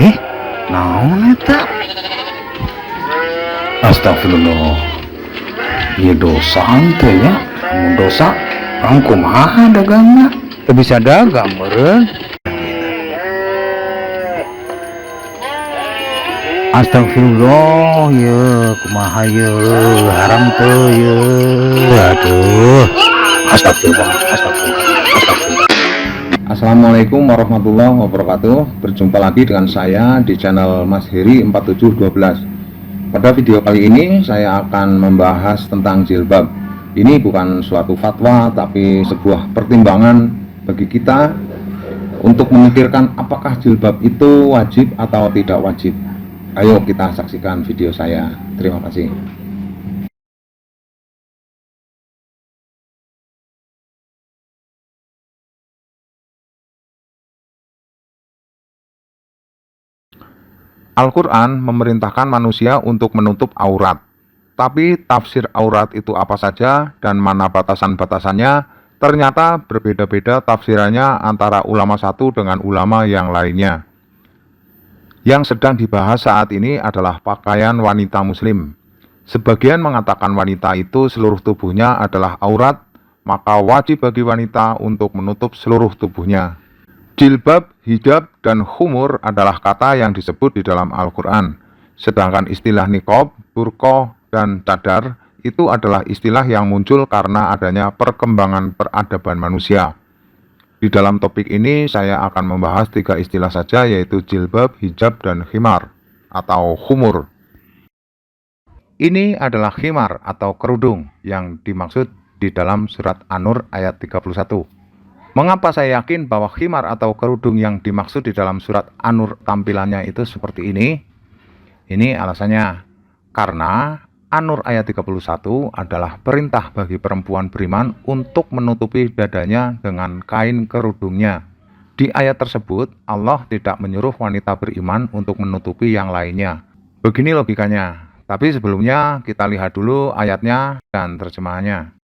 Eh, naon eta? Astagfirullah. Ieu dosa teh ya. Mun dosa, orang kumaha dagangna? Teu bisa dagang meureun. Astagfirullah, ya kumaha ya, haram tuh ya, aduh, astagfirullah, astagfirullah. Assalamualaikum warahmatullahi wabarakatuh. Berjumpa lagi dengan saya di channel Mas Heri 4712. Pada video kali ini saya akan membahas tentang jilbab. Ini bukan suatu fatwa, tapi sebuah pertimbangan bagi kita untuk memikirkan apakah jilbab itu wajib atau tidak wajib. Ayo kita saksikan video saya. Terima kasih. Al-Quran memerintahkan manusia untuk menutup aurat. Tapi tafsir aurat itu apa saja dan mana batasan-batasannya ternyata berbeda-beda tafsirannya antara ulama satu dengan ulama yang lainnya. Yang sedang dibahas saat ini adalah pakaian wanita muslim. Sebagian mengatakan wanita itu seluruh tubuhnya adalah aurat, maka wajib bagi wanita untuk menutup seluruh tubuhnya. Jilbab, hijab, dan khumur adalah kata yang disebut di dalam Al-Quran. Sedangkan istilah niqab, burqah, dan cadar itu adalah istilah yang muncul karena adanya perkembangan peradaban manusia. Di dalam topik ini saya akan membahas 3 istilah saja, yaitu jilbab, hijab, dan khimar atau khumur. Ini adalah khimar atau kerudung yang dimaksud di dalam surat An-Nur ayat 31. Mengapa saya yakin bahwa khimar atau kerudung yang dimaksud di dalam surat An-Nur tampilannya itu seperti ini? Ini alasannya, karena An-Nur ayat 31 adalah perintah bagi perempuan beriman untuk menutupi dadanya dengan kain kerudungnya. Di ayat tersebut, Allah tidak menyuruh wanita beriman untuk menutupi yang lainnya. Begini logikanya, tapi sebelumnya kita lihat dulu ayatnya dan terjemahannya.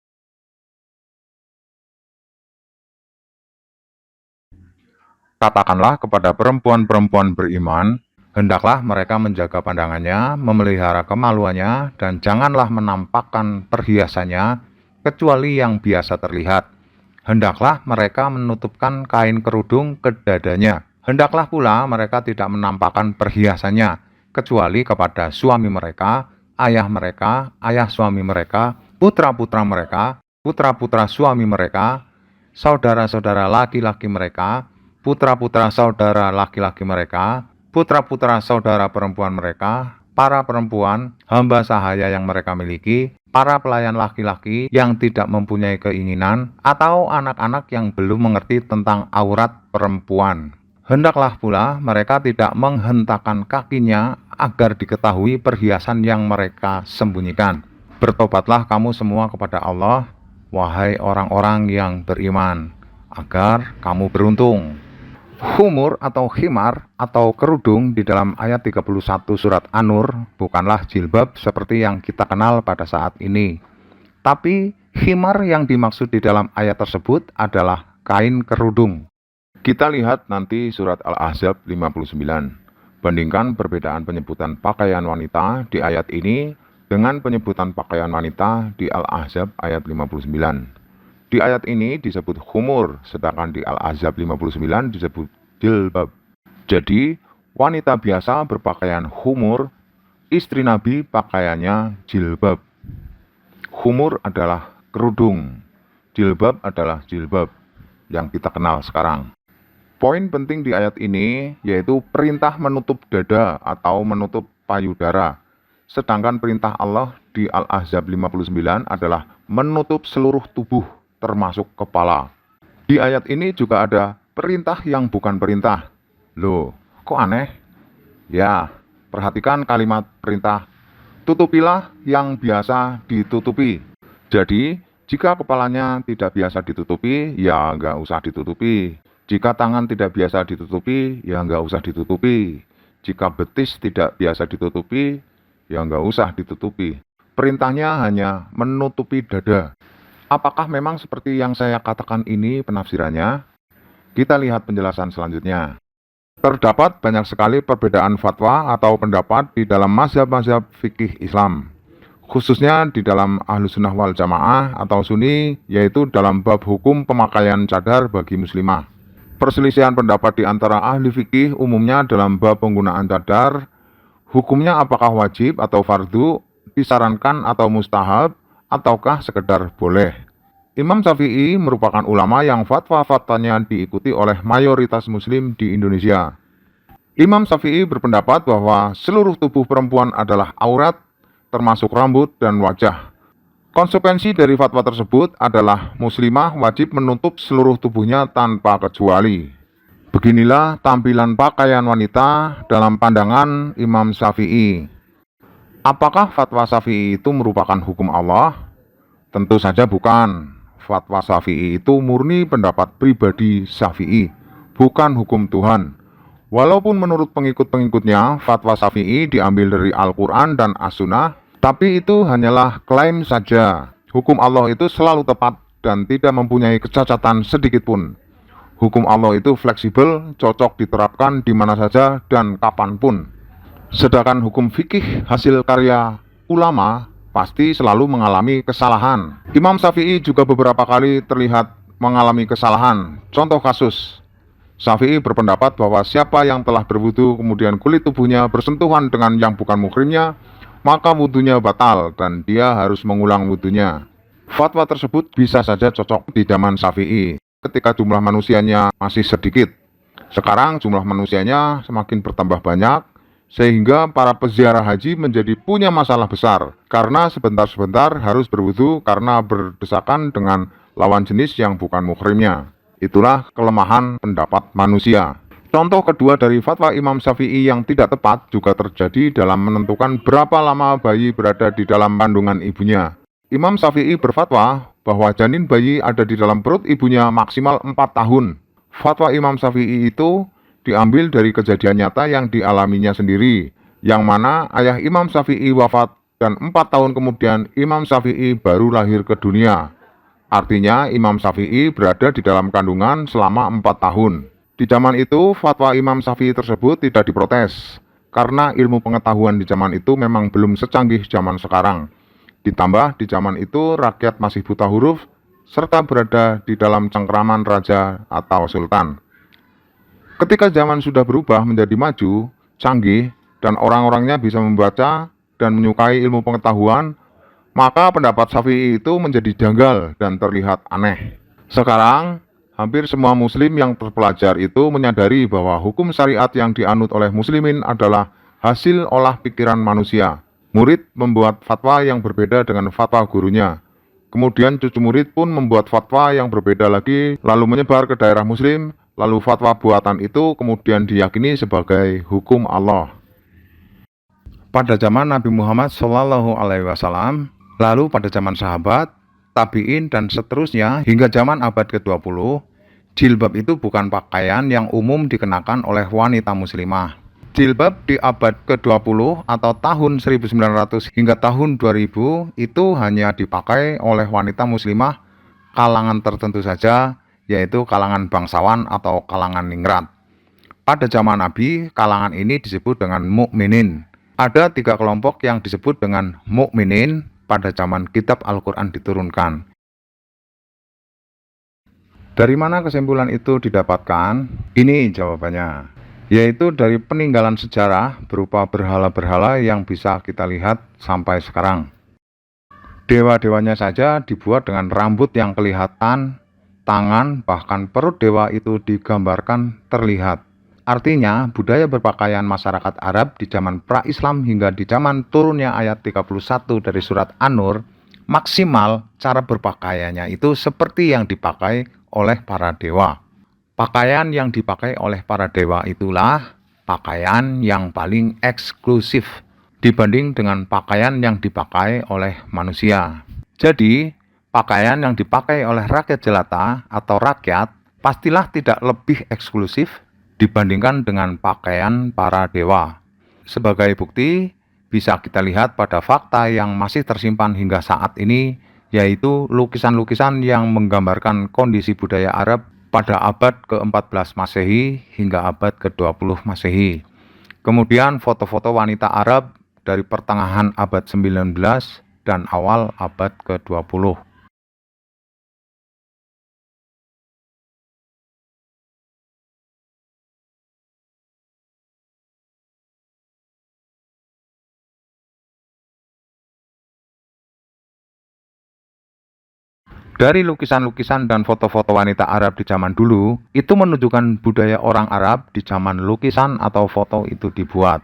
Katakanlah kepada perempuan-perempuan beriman, hendaklah mereka menjaga pandangannya, memelihara kemaluannya, dan janganlah menampakkan perhiasannya, kecuali yang biasa terlihat. Hendaklah mereka menutupkan kain kerudung ke dadanya. Hendaklah pula mereka tidak menampakkan perhiasannya, kecuali kepada suami mereka, ayah suami mereka, putra-putra mereka, putra-putra suami mereka, saudara-saudara laki-laki mereka, putra-putra saudara laki-laki mereka, putra-putra saudara perempuan mereka, para perempuan, hamba sahaya yang mereka miliki, para pelayan laki-laki yang tidak mempunyai keinginan, atau anak-anak yang belum mengerti tentang aurat perempuan. Hendaklah pula mereka tidak menghentakkan kakinya agar diketahui perhiasan yang mereka sembunyikan. Bertobatlah kamu semua kepada Allah, wahai orang-orang yang beriman, agar kamu beruntung. Khumur atau khimar atau kerudung di dalam ayat 31 surat An-Nur bukanlah jilbab seperti yang kita kenal pada saat ini. Tapi khimar yang dimaksud di dalam ayat tersebut adalah kain kerudung. Kita lihat nanti surat Al-Ahzab 59. Bandingkan perbedaan penyebutan pakaian wanita di ayat ini dengan penyebutan pakaian wanita di Al-Ahzab ayat 59. Di ayat ini disebut khumur, sedangkan di Al-Ahzab 59 disebut jilbab. Jadi, wanita biasa berpakaian khumur, istri Nabi pakaiannya jilbab. Khumur adalah kerudung, jilbab adalah jilbab yang kita kenal sekarang. Poin penting di ayat ini yaitu perintah menutup dada atau menutup payudara. Sedangkan perintah Allah di Al-Ahzab 59 adalah menutup seluruh tubuh termasuk kepala. Di ayat ini juga ada perintah yang bukan perintah. Loh, kok aneh? Ya, perhatikan kalimat perintah. Tutupilah yang biasa ditutupi. Jadi, jika kepalanya tidak biasa ditutupi, ya nggak usah ditutupi. Jika tangan tidak biasa ditutupi, ya nggak usah ditutupi. Jika betis tidak biasa ditutupi, ya nggak usah ditutupi. Perintahnya hanya menutupi dada. Apakah memang seperti yang saya katakan ini penafsirannya? Kita lihat penjelasan selanjutnya. Terdapat banyak sekali perbedaan fatwa atau pendapat di dalam mazhab-mazhab fikih Islam, khususnya di dalam Ahlus Sunnah wal Jamaah atau Sunni, yaitu dalam bab hukum pemakaian cadar bagi muslimah. Perselisihan pendapat di antara ahli fikih umumnya dalam bab penggunaan cadar, hukumnya apakah wajib atau fardu, disarankan atau mustahab, ataukah sekedar boleh. Imam Syafi'i merupakan ulama yang fatwa-fatwanya diikuti oleh mayoritas muslim di Indonesia. Imam Syafi'i berpendapat bahwa seluruh tubuh perempuan adalah aurat, termasuk rambut dan wajah. Konsekuensi dari fatwa tersebut adalah muslimah wajib menutup seluruh tubuhnya tanpa kecuali. Beginilah tampilan pakaian wanita dalam pandangan Imam Syafi'i. Apakah fatwa Syafi'i itu merupakan hukum Allah? Tentu saja bukan. Fatwa Syafi'i itu murni pendapat pribadi Syafi'i, bukan hukum Tuhan. Walaupun menurut pengikut-pengikutnya, fatwa Syafi'i diambil dari Al-Quran dan As-Sunnah, tapi itu hanyalah klaim saja. Hukum Allah itu selalu tepat dan tidak mempunyai kecacatan sedikit pun. Hukum Allah itu fleksibel, cocok diterapkan di mana saja dan kapanpun. Sedangkan hukum fikih hasil karya ulama pasti selalu mengalami kesalahan. Imam Syafi'i juga beberapa kali terlihat mengalami kesalahan. Contoh kasus, Syafi'i berpendapat bahwa siapa yang telah berwudu kemudian kulit tubuhnya bersentuhan dengan yang bukan muhrimnya, maka wudunya batal dan dia harus mengulang wudunya. Fatwa tersebut bisa saja cocok di zaman Syafi'i ketika jumlah manusianya masih sedikit. Sekarang jumlah manusianya semakin bertambah banyak, sehingga para peziarah haji menjadi punya masalah besar karena sebentar-sebentar harus berwudu karena berdesakan dengan lawan jenis yang bukan muhrimnya. Itulah kelemahan pendapat manusia. Contoh kedua dari fatwa Imam Syafi'i yang tidak tepat juga terjadi dalam menentukan berapa lama bayi berada di dalam kandungan ibunya. Imam Syafi'i berfatwa bahwa janin bayi ada di dalam perut ibunya maksimal 4 tahun. Fatwa Imam Syafi'i itu diambil dari kejadian nyata yang dialaminya sendiri, yang mana ayah Imam Syafi'i wafat dan 4 tahun kemudian Imam Syafi'i baru lahir ke dunia. Artinya Imam Syafi'i berada di dalam kandungan selama 4 tahun. Di zaman itu fatwa Imam Syafi'i tersebut tidak diprotes, karena ilmu pengetahuan di zaman itu memang belum secanggih zaman sekarang. Ditambah di zaman itu rakyat masih buta huruf, serta berada di dalam cengkeraman raja atau sultan. Ketika zaman sudah berubah menjadi maju, canggih, dan orang-orangnya bisa membaca dan menyukai ilmu pengetahuan, maka pendapat Syafi'i itu menjadi janggal dan terlihat aneh. Sekarang, hampir semua muslim yang terpelajar itu menyadari bahwa hukum syariat yang dianut oleh muslimin adalah hasil olah pikiran manusia. Murid membuat fatwa yang berbeda dengan fatwa gurunya. Kemudian cucu murid pun membuat fatwa yang berbeda lagi, lalu menyebar ke daerah muslim. Lalu fatwa buatan itu kemudian diyakini sebagai hukum Allah. Pada zaman Nabi Muhammad SAW, lalu pada zaman sahabat, tabi'in dan seterusnya hingga zaman abad ke-20, jilbab itu bukan pakaian yang umum dikenakan oleh wanita muslimah. Jilbab di abad ke-20 atau tahun 1900 hingga tahun 2000 itu hanya dipakai oleh wanita muslimah kalangan tertentu saja, yaitu kalangan bangsawan atau kalangan ningrat. Pada zaman Nabi, kalangan ini disebut dengan mukminin. Ada 3 kelompok yang disebut dengan mukminin pada zaman kitab Al-Quran diturunkan. Dari mana kesimpulan itu didapatkan? Ini jawabannya, yaitu dari peninggalan sejarah berupa berhala-berhala yang bisa kita lihat sampai sekarang. Dewa-dewanya saja dibuat dengan rambut yang kelihatan, tangan, bahkan perut dewa itu digambarkan terlihat. Artinya, budaya berpakaian masyarakat Arab di zaman pra-Islam hingga di zaman turunnya ayat 31 dari surat An-Nur, maksimal cara berpakaiannya itu seperti yang dipakai oleh para dewa. Pakaian yang dipakai oleh para dewa itulah pakaian yang paling eksklusif dibanding dengan pakaian yang dipakai oleh manusia. Jadi, pakaian yang dipakai oleh rakyat jelata atau rakyat pastilah tidak lebih eksklusif dibandingkan dengan pakaian para dewa. Sebagai bukti, bisa kita lihat pada fakta yang masih tersimpan hingga saat ini, yaitu lukisan-lukisan yang menggambarkan kondisi budaya Arab pada abad ke-14 Masehi hingga abad ke-20 Masehi. Kemudian foto-foto wanita Arab dari pertengahan abad 19 dan awal abad ke-20. Dari lukisan-lukisan dan foto-foto wanita Arab di zaman dulu, itu menunjukkan budaya orang Arab di zaman lukisan atau foto itu dibuat.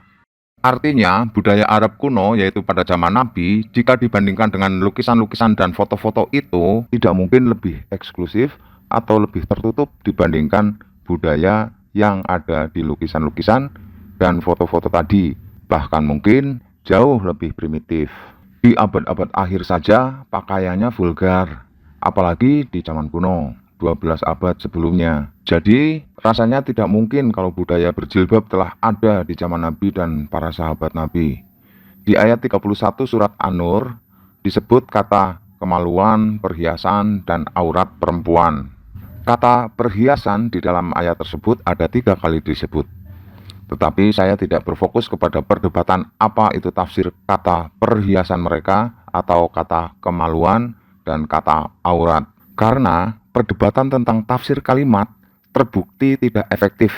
Artinya, budaya Arab kuno, yaitu pada zaman Nabi, jika dibandingkan dengan lukisan-lukisan dan foto-foto itu, tidak mungkin lebih eksklusif atau lebih tertutup dibandingkan budaya yang ada di lukisan-lukisan dan foto-foto tadi. Bahkan mungkin jauh lebih primitif. Di abad-abad akhir saja, pakaiannya vulgar, apalagi di zaman kuno, 12 abad sebelumnya. Jadi, rasanya tidak mungkin kalau budaya berjilbab telah ada di zaman Nabi dan para sahabat Nabi. Di ayat 31 surat An-Nur disebut kata kemaluan, perhiasan, dan aurat perempuan. Kata perhiasan di dalam ayat tersebut ada 3 kali disebut. Tetapi saya tidak berfokus kepada perdebatan apa itu tafsir kata perhiasan mereka atau kata kemaluan dan kata aurat. Karena perdebatan tentang tafsir kalimat terbukti tidak efektif,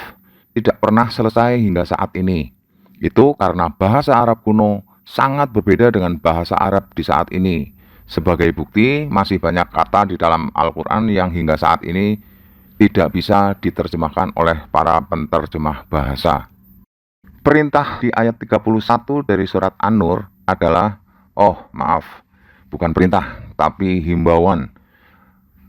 tidak pernah selesai hingga saat ini. Itu karena bahasa Arab kuno sangat berbeda dengan bahasa Arab di saat ini. Sebagai bukti, masih banyak kata di dalam Al-Quran yang hingga saat ini tidak bisa diterjemahkan oleh para penterjemah bahasa. Perintah di ayat 31 dari surat An-Nur adalah, bukan perintah, tapi himbauan.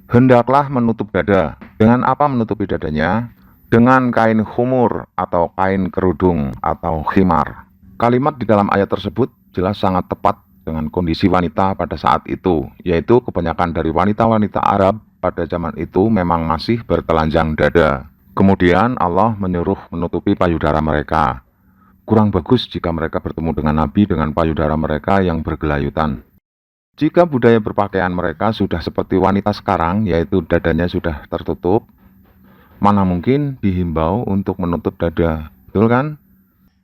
Hendaklah menutup dada. Dengan apa menutupi dadanya? Dengan kain khumur atau kain kerudung atau khimar. Kalimat di dalam ayat tersebut jelas sangat tepat dengan kondisi wanita pada saat itu, yaitu kebanyakan dari wanita-wanita Arab pada zaman itu memang masih bertelanjang dada. Kemudian Allah menyuruh menutupi payudara mereka. Kurang bagus jika mereka bertemu dengan Nabi dengan payudara mereka yang bergelayutan. Jika budaya berpakaian mereka sudah seperti wanita sekarang, yaitu dadanya sudah tertutup, mana mungkin dihimbau untuk menutup dada, betul kan?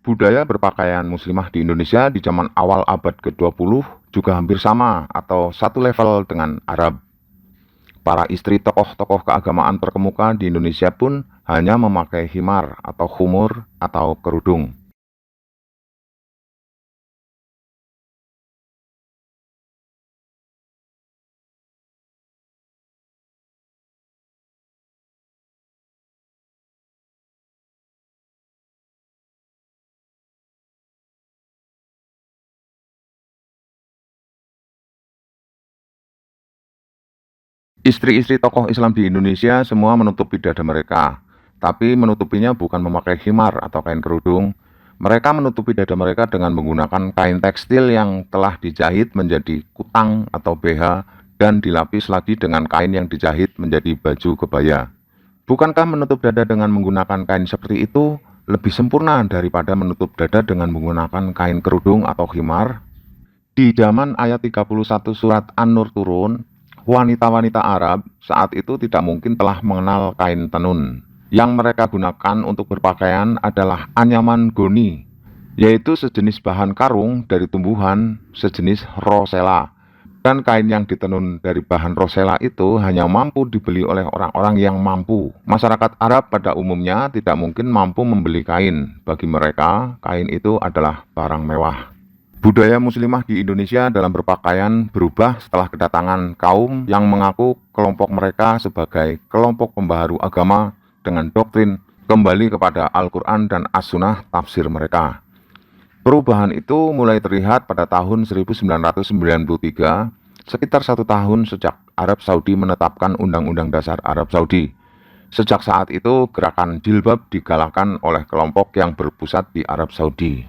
Budaya berpakaian muslimah di Indonesia di zaman awal abad ke-20 juga hampir sama atau satu level dengan Arab. Para istri tokoh-tokoh keagamaan terkemuka di Indonesia pun hanya memakai himar atau khumur atau kerudung. Istri-istri tokoh Islam di Indonesia semua menutupi dada mereka, tapi menutupinya bukan memakai himar atau kain kerudung. Mereka menutupi dada mereka dengan menggunakan kain tekstil yang telah dijahit menjadi kutang atau BH dan dilapis lagi dengan kain yang dijahit menjadi baju kebaya. Bukankah menutup dada dengan menggunakan kain seperti itu lebih sempurna daripada menutup dada dengan menggunakan kain kerudung atau himar? Di zaman ayat 31 surat An-Nur turun, wanita-wanita Arab saat itu tidak mungkin telah mengenal kain tenun. Yang mereka gunakan untuk berpakaian adalah anyaman goni, yaitu sejenis bahan karung dari tumbuhan sejenis rosella. Dan kain yang ditenun dari bahan rosella itu hanya mampu dibeli oleh orang-orang yang mampu. Masyarakat Arab pada umumnya tidak mungkin mampu membeli kain. Bagi mereka, kain itu adalah barang mewah. Budaya muslimah di Indonesia dalam berpakaian berubah setelah kedatangan kaum yang mengaku kelompok mereka sebagai kelompok pembaharu agama dengan doktrin kembali kepada Al-Quran dan As-Sunnah tafsir mereka. Perubahan itu mulai terlihat pada tahun 1993, sekitar 1 tahun sejak Arab Saudi menetapkan Undang-Undang Dasar Arab Saudi. Sejak saat itu, gerakan jilbab digalakkan oleh kelompok yang berpusat di Arab Saudi.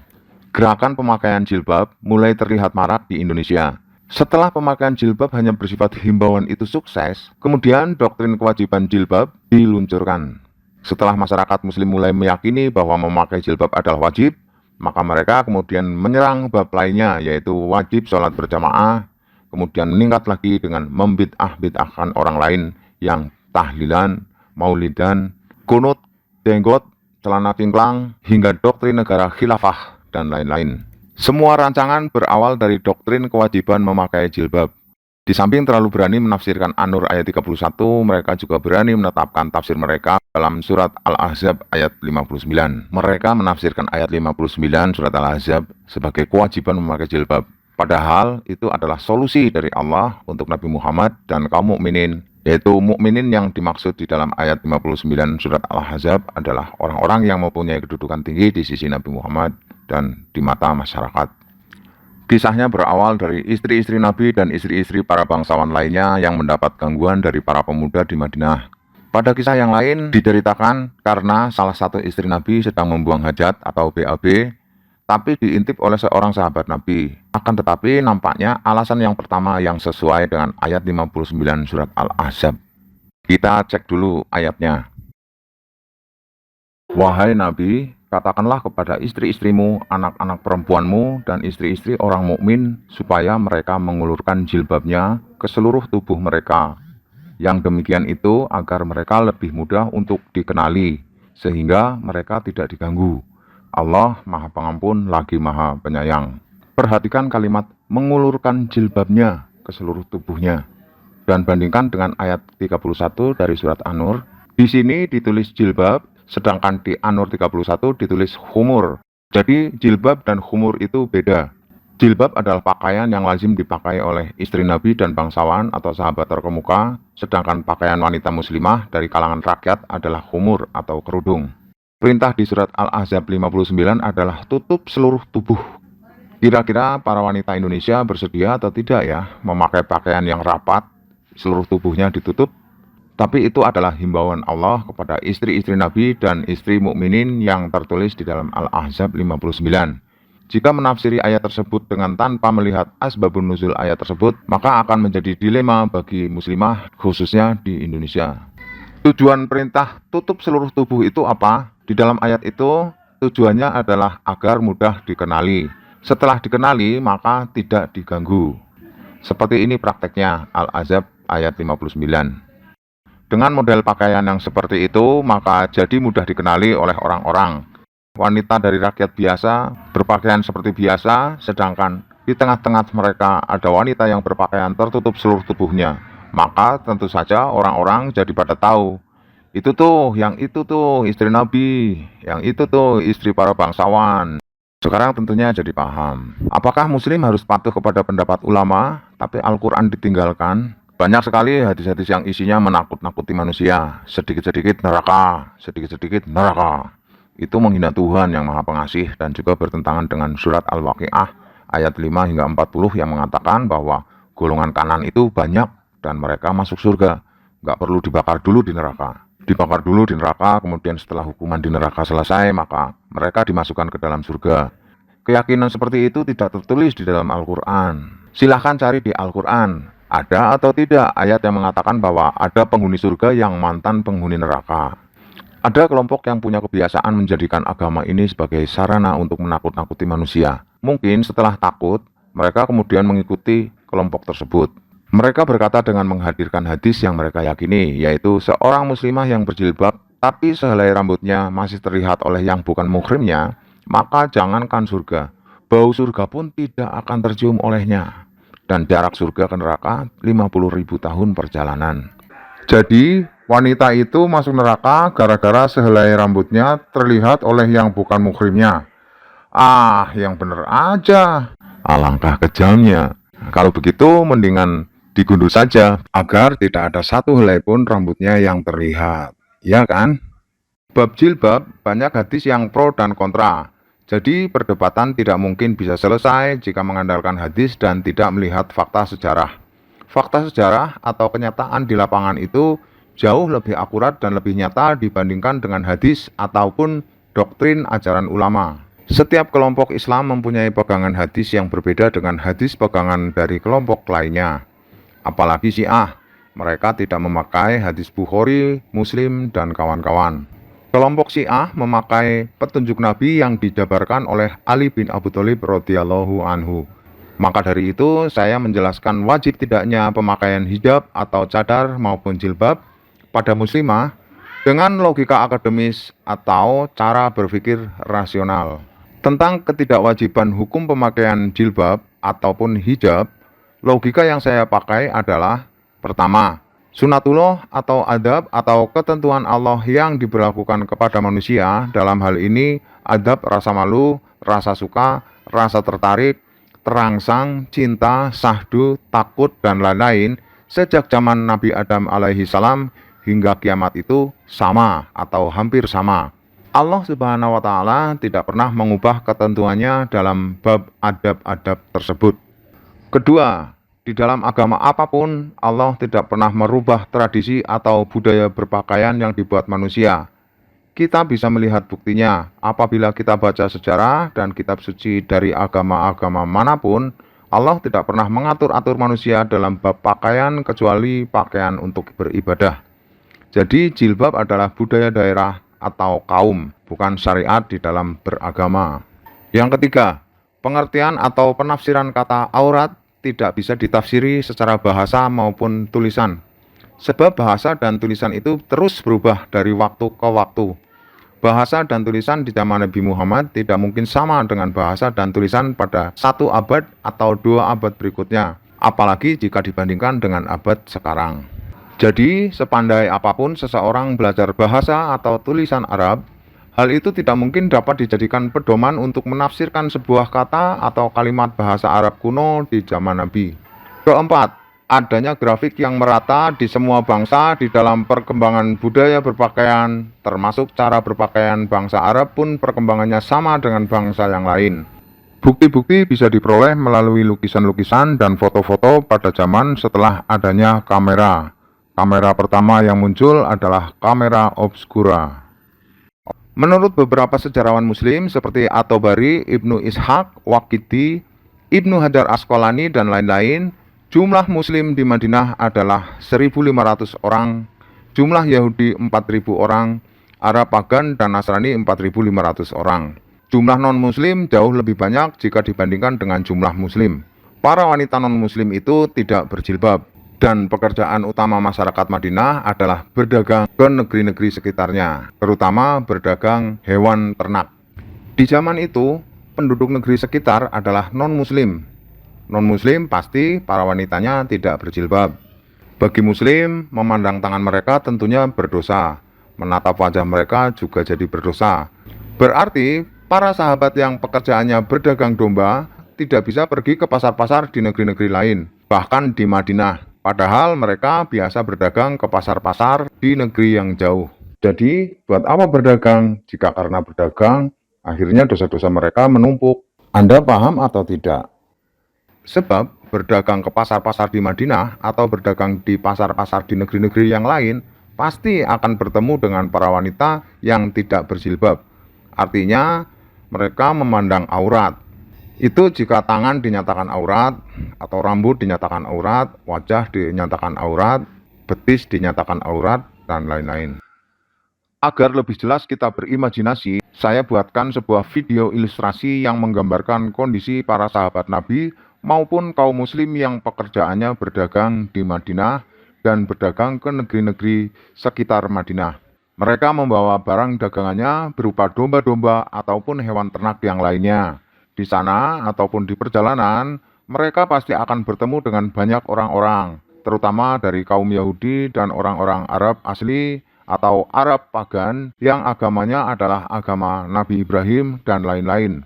Gerakan pemakaian jilbab mulai terlihat marak di Indonesia. Setelah pemakaian jilbab hanya bersifat himbauan itu sukses, kemudian doktrin kewajiban jilbab diluncurkan. Setelah masyarakat muslim mulai meyakini bahwa memakai jilbab adalah wajib, maka mereka kemudian menyerang bab lainnya, yaitu wajib sholat berjamaah, kemudian meningkat lagi dengan membid'ah-bid'ahkan orang lain yang tahlilan, maulidan, kunut, jenggot, celana cingklang, hingga doktrin negara khilafah, dan lain-lain. Semua rancangan berawal dari doktrin kewajiban memakai jilbab. Di samping terlalu berani menafsirkan An-Nur ayat 31, mereka juga berani menetapkan tafsir mereka dalam surat Al-Ahzab ayat 59. Mereka menafsirkan ayat 59 surat Al-Ahzab sebagai kewajiban memakai jilbab. Padahal itu adalah solusi dari Allah untuk Nabi Muhammad dan kaum mukminin, yaitu mukminin yang dimaksud di dalam ayat 59 surat Al-Ahzab adalah orang-orang yang mempunyai kedudukan tinggi di sisi Nabi Muhammad dan di mata masyarakat. Kisahnya berawal dari istri-istri Nabi dan istri-istri para bangsawan lainnya yang mendapat gangguan dari para pemuda di Madinah. Pada kisah yang lain diceritakan karena salah satu istri Nabi sedang membuang hajat atau BAB, tapi diintip oleh seorang sahabat Nabi. Akan tetapi nampaknya alasan yang pertama yang sesuai dengan ayat 59 surat Al-Ahzab. Kita cek dulu ayatnya. Wahai Nabi, katakanlah kepada istri-istrimu, anak-anak perempuanmu, dan istri-istri orang mukmin supaya mereka mengulurkan jilbabnya ke seluruh tubuh mereka. Yang demikian itu agar mereka lebih mudah untuk dikenali, sehingga mereka tidak diganggu. Allah Maha Pengampun lagi Maha Penyayang. Perhatikan kalimat mengulurkan jilbabnya ke seluruh tubuhnya. Dan bandingkan dengan ayat 31 dari surat An-Nur. Di sini ditulis jilbab, sedangkan di An-Nur 31 ditulis khumur. Jadi jilbab dan khumur itu beda. Jilbab adalah pakaian yang lazim dipakai oleh istri Nabi dan bangsawan atau sahabat terkemuka, sedangkan pakaian wanita muslimah dari kalangan rakyat adalah khumur atau kerudung. Perintah di surat Al-Ahzab 59 adalah tutup seluruh tubuh. Kira-kira para wanita Indonesia bersedia atau tidak ya memakai pakaian yang rapat, seluruh tubuhnya ditutup? Tapi itu adalah himbauan Allah kepada istri-istri Nabi dan istri mukminin yang tertulis di dalam Al-Ahzab 59. Jika menafsiri ayat tersebut dengan tanpa melihat asbabun nuzul ayat tersebut, maka akan menjadi dilema bagi muslimah khususnya di Indonesia. Tujuan perintah tutup seluruh tubuh itu apa? Di dalam ayat itu tujuannya adalah agar mudah dikenali. Setelah dikenali maka tidak diganggu. Seperti ini prakteknya Al-Ahzab ayat 59. Dengan model pakaian yang seperti itu, maka jadi mudah dikenali oleh orang-orang. Wanita dari rakyat biasa berpakaian seperti biasa, sedangkan di tengah-tengah mereka ada wanita yang berpakaian tertutup seluruh tubuhnya. Maka tentu saja orang-orang jadi pada tahu, yang itu tuh istri Nabi, yang itu tuh istri para bangsawan. Sekarang tentunya jadi paham. Apakah muslim harus patuh kepada pendapat ulama, tapi Al-Quran ditinggalkan? Banyak sekali hadis-hadis yang isinya menakut-nakuti manusia. Sedikit-sedikit neraka, sedikit-sedikit neraka. Itu menghina Tuhan yang Maha Pengasih dan juga bertentangan dengan surat Al-Waqiah ayat 5 hingga 40 yang mengatakan bahwa golongan kanan itu banyak dan mereka masuk surga. Nggak perlu dibakar dulu di neraka. Dibakar dulu di neraka, kemudian setelah hukuman di neraka selesai, maka mereka dimasukkan ke dalam surga. Keyakinan seperti itu tidak tertulis di dalam Al-Quran. Silahkan cari di Al-Quran. Ada atau tidak ayat yang mengatakan bahwa ada penghuni surga yang mantan penghuni neraka. Ada kelompok yang punya kebiasaan menjadikan agama ini sebagai sarana untuk menakut-nakuti manusia. Mungkin setelah takut, mereka kemudian mengikuti kelompok tersebut. Mereka berkata dengan menghadirkan hadis yang mereka yakini, yaitu seorang muslimah yang berjilbab, tapi sehelai rambutnya masih terlihat oleh yang bukan muhrimnya, maka jangankan surga, bau surga pun tidak akan tercium olehnya. Dan jarak surga ke neraka 50.000 tahun perjalanan. Jadi wanita itu masuk neraka gara-gara sehelai rambutnya terlihat oleh yang bukan muhrimnya. Yang bener aja. Alangkah kejamnya. Kalau begitu mendingan digundul saja agar tidak ada satu helai pun rambutnya yang terlihat. Ya kan? Bab jilbab banyak hadis yang pro dan kontra. Jadi perdebatan tidak mungkin bisa selesai jika mengandalkan hadis dan tidak melihat fakta sejarah. Fakta sejarah atau kenyataan di lapangan itu jauh lebih akurat dan lebih nyata dibandingkan dengan hadis ataupun doktrin ajaran ulama. Setiap kelompok Islam mempunyai pegangan hadis yang berbeda dengan hadis pegangan dari kelompok lainnya. Apalagi Syiah, mereka tidak memakai hadis Bukhari, Muslim, dan kawan-kawan. Kelompok Syiah memakai petunjuk Nabi yang dijabarkan oleh Ali bin Abi Thalib radhiyallahu anhu. Maka dari itu saya menjelaskan wajib tidaknya pemakaian hijab atau cadar maupun jilbab pada muslimah dengan logika akademis atau cara berpikir rasional. Tentang ketidakwajiban hukum pemakaian jilbab ataupun hijab, logika yang saya pakai adalah: pertama, sunatullah atau adab atau ketentuan Allah yang diberlakukan kepada manusia, dalam hal ini adab rasa malu, rasa suka, rasa tertarik, terangsang, cinta, sahdu, takut, dan lain-lain, sejak zaman Nabi Adam alaihi salam hingga kiamat itu sama atau hampir sama. Allah Subhanahu wa Ta'ala tidak pernah mengubah ketentuannya dalam bab adab-adab tersebut. Kedua, di dalam agama apapun, Allah tidak pernah merubah tradisi atau budaya berpakaian yang dibuat manusia. Kita bisa melihat buktinya apabila kita baca sejarah dan kitab suci dari agama-agama manapun. Allah tidak pernah mengatur-atur manusia dalam bab pakaian kecuali pakaian untuk beribadah. Jadi jilbab adalah budaya daerah atau kaum, bukan syariat di dalam beragama. Yang ketiga, pengertian atau penafsiran kata aurat tidak bisa ditafsiri secara bahasa maupun tulisan. Sebab bahasa dan tulisan itu terus berubah dari waktu ke waktu. Bahasa dan tulisan di zaman Nabi Muhammad tidak mungkin sama dengan bahasa dan tulisan pada 1 abad atau 2 abad berikutnya, apalagi jika dibandingkan dengan abad sekarang. Jadi, sepandai apapun seseorang belajar bahasa atau tulisan Arab, hal itu tidak mungkin dapat dijadikan pedoman untuk menafsirkan sebuah kata atau kalimat bahasa Arab kuno di zaman Nabi. Keempat, adanya grafik yang merata di semua bangsa di dalam perkembangan budaya berpakaian, termasuk cara berpakaian bangsa Arab pun perkembangannya sama dengan bangsa yang lain. Bukti-bukti bisa diperoleh melalui lukisan-lukisan dan foto-foto pada zaman setelah adanya kamera. Kamera pertama yang muncul adalah kamera obscura. Menurut beberapa sejarawan muslim seperti At-Tabari, Ibnu Ishaq, Waqidi, Ibnu Hajar Asqalani, dan lain-lain, jumlah muslim di Madinah adalah 1.500 orang, jumlah Yahudi 4.000 orang, Arab pagan dan Nasrani 4.500 orang. Jumlah non-muslim jauh lebih banyak jika dibandingkan dengan jumlah muslim. Para wanita non-muslim itu tidak berjilbab, dan pekerjaan utama masyarakat Madinah adalah berdagang ke negeri-negeri sekitarnya, terutama berdagang hewan ternak. Di zaman itu, penduduk negeri sekitar adalah non-muslim. Non-muslim pasti para wanitanya tidak berjilbab. Bagi muslim, memandang tangan mereka tentunya berdosa. Menatap wajah mereka juga jadi berdosa. Berarti, para sahabat yang pekerjaannya berdagang domba tidak bisa pergi ke pasar-pasar di negeri-negeri lain, bahkan di Madinah. Padahal mereka biasa berdagang ke pasar-pasar di negeri yang jauh. Jadi, buat apa berdagang jika karena berdagang, akhirnya dosa-dosa mereka menumpuk? Anda paham atau tidak? Sebab berdagang ke pasar-pasar di Madinah atau berdagang di pasar-pasar di negeri-negeri yang lain pasti akan bertemu dengan para wanita yang tidak berjilbab. Artinya, mereka memandang aurat. Itu jika tangan dinyatakan aurat, atau rambut dinyatakan aurat, wajah dinyatakan aurat, betis dinyatakan aurat, dan lain-lain. Agar lebih jelas kita berimajinasi, saya buatkan sebuah video ilustrasi yang menggambarkan kondisi para sahabat Nabi maupun kaum muslim yang pekerjaannya berdagang di Madinah dan berdagang ke negeri-negeri sekitar Madinah. Mereka membawa barang dagangannya berupa domba-domba ataupun hewan ternak yang lainnya. Di sana ataupun di perjalanan, mereka pasti akan bertemu dengan banyak orang-orang, terutama dari kaum Yahudi dan orang-orang Arab asli atau Arab pagan yang agamanya adalah agama Nabi Ibrahim dan lain-lain.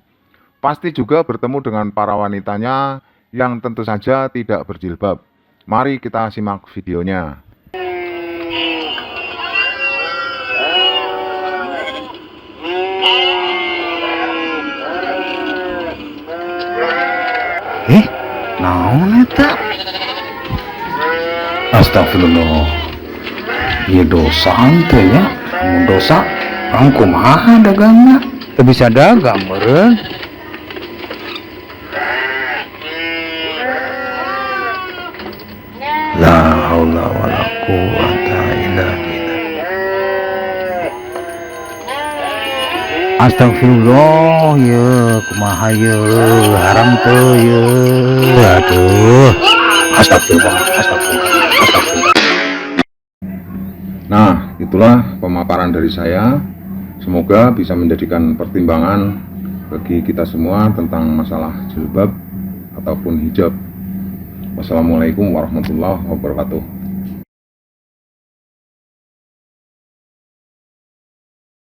Pasti juga bertemu dengan para wanitanya yang tentu saja tidak berjilbab. Mari kita simak videonya. Naon eta? Astagfirullah. Ieu dosa teh ya. Mun dosa, orang kumaha dagangna? Teu bisa dagang meureun. La haula wala quwata illa billah. Astagfirullah, ya kumaha ya, haram tuh ya. Aduh, astagfirullah. Nah, itu Itulah pemaparan dari saya. Semoga bisa menjadikan pertimbangan bagi kita semua tentang masalah jilbab ataupun hijab. Wassalamualaikum warahmatullahi wabarakatuh.